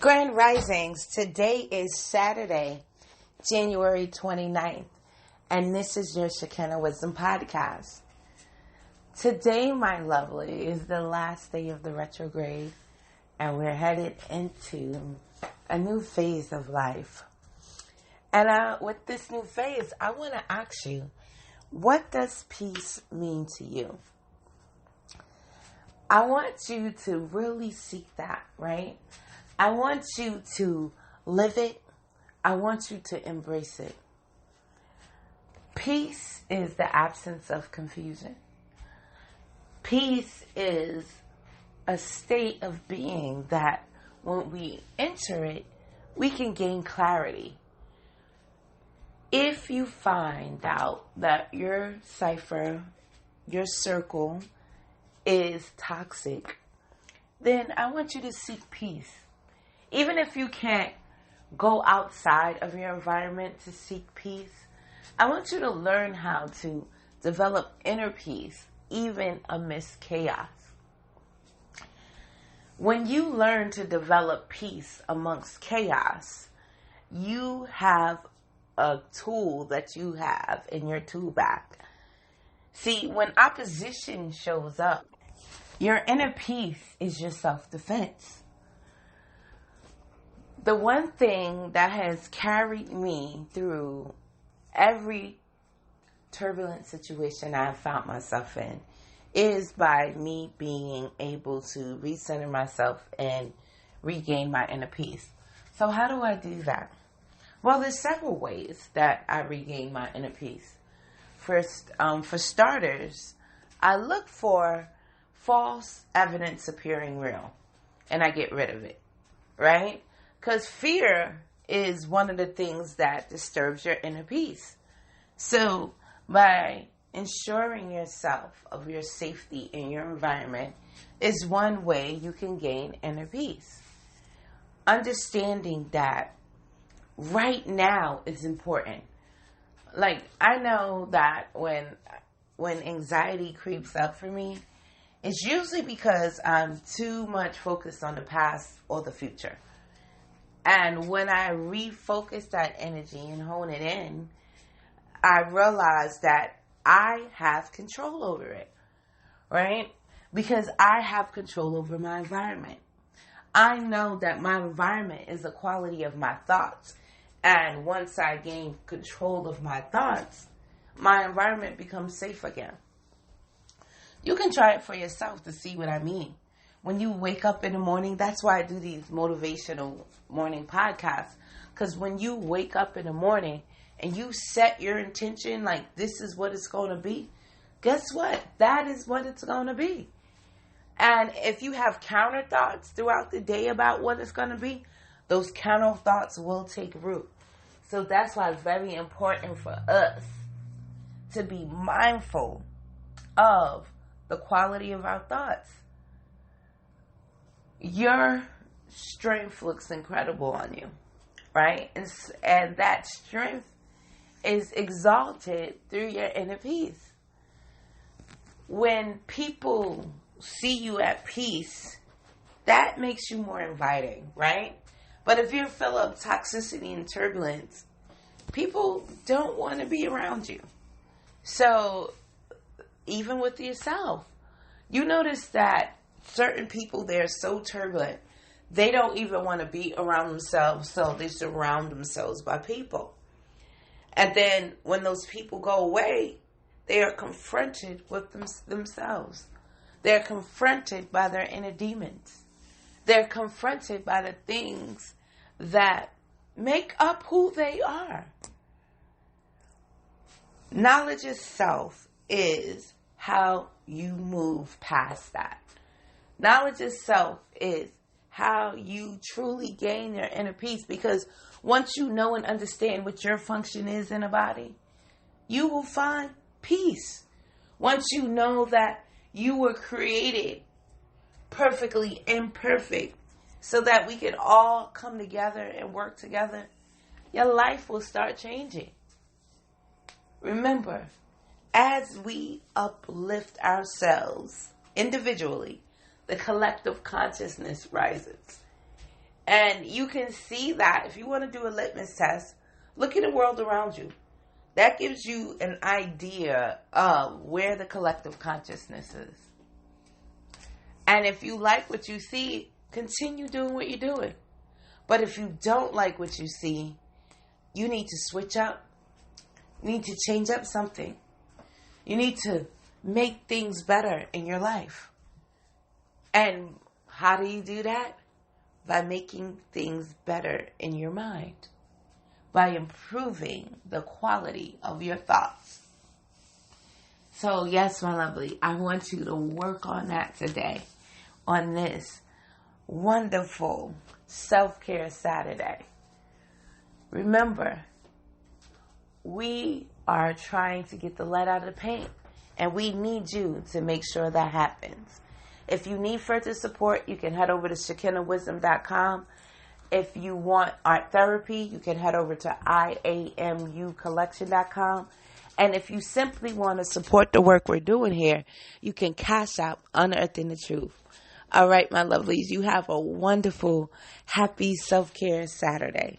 Grand Risings. Today is Saturday, January 29th, and this is your Shekinah Wisdom Podcast. Today, my lovely, is the last day of the retrograde, and we're headed into a new phase of life. And with this new phase, I want to ask you, what does peace mean to you? I want you to really seek that, right? I want you to live it. I want you to embrace it. Peace is the absence of confusion. Peace is a state of being that when we enter it, we can gain clarity. If you find out that your cipher, your circle is toxic, then I want you to seek peace. Even if you can't go outside of your environment to seek peace, I want you to learn how to develop inner peace, even amidst chaos. When you learn to develop peace amongst chaos, you have a tool that you have in your tool bag. See, when opposition shows up, your inner peace is your self-defense. The one thing that has carried me through every turbulent situation I have found myself in is by me being able to recenter myself and regain my inner peace. So how do I do that? Well, there's several ways that I regain my inner peace. First, for starters, I look for false evidence appearing real, and I get rid of it, right? Because fear is one of the things that disturbs your inner peace. So by ensuring yourself of your safety in your environment is one way you can gain inner peace. Understanding that right now is important. Like, I know that when anxiety creeps up for me, it's usually because I'm too much focused on the past or the future. And when I refocus that energy and hone it in, I realize that I have control over it, right? Because I have control over my environment. I know that my environment is the quality of my thoughts. And once I gain control of my thoughts, my environment becomes safe again. You can try it for yourself to see what I mean. When you wake up in the morning, that's why I do these motivational morning podcasts. Because when you wake up in the morning and you set your intention, like this is what it's going to be, guess what? That is what it's going to be. And if you have counter thoughts throughout the day about what it's going to be, those counter thoughts will take root. So that's why it's very important for us to be mindful of the quality of our thoughts. Your strength looks incredible on you, right? And that strength is exalted through your inner peace. When people see you at peace, that makes you more inviting, right? But if you're full of toxicity and turbulence, people don't want to be around you. So even with yourself, you notice that certain people, they're so turbulent, they don't even want to be around themselves, so they surround themselves by people. And then when those people go away, they are confronted with themselves. They're confronted by their inner demons. They're confronted by the things that make up who they are. Knowledge of self is how you move past that. Knowledge of self is how you truly gain your inner peace, because once you know and understand what your function is in a body, you will find peace. Once you know that you were created perfectly imperfect so that we can all come together and work together, your life will start changing. Remember, as we uplift ourselves individually, the collective consciousness rises. And you can see that if you want to do a litmus test, look at the world around you. That gives you an idea of where the collective consciousness is. And if you like what you see, continue doing what you're doing. But if you don't like what you see, you need to switch up. You need to change up something. You need to make things better in your life. And how do you do that? By making things better in your mind. By improving the quality of your thoughts. So yes, my lovely, I want you to work on that today. On this wonderful self-care Saturday. Remember, we are trying to get the lead out of the paint. And we need you to make sure that happens. If you need further support, you can head over to ShekinahWisdom.com. If you want art therapy, you can head over to IAMUcollection.com. And if you simply want to support the work we're doing here, you can cash out Unearthing the Truth. All right, my lovelies, you have a wonderful, happy self-care Saturday.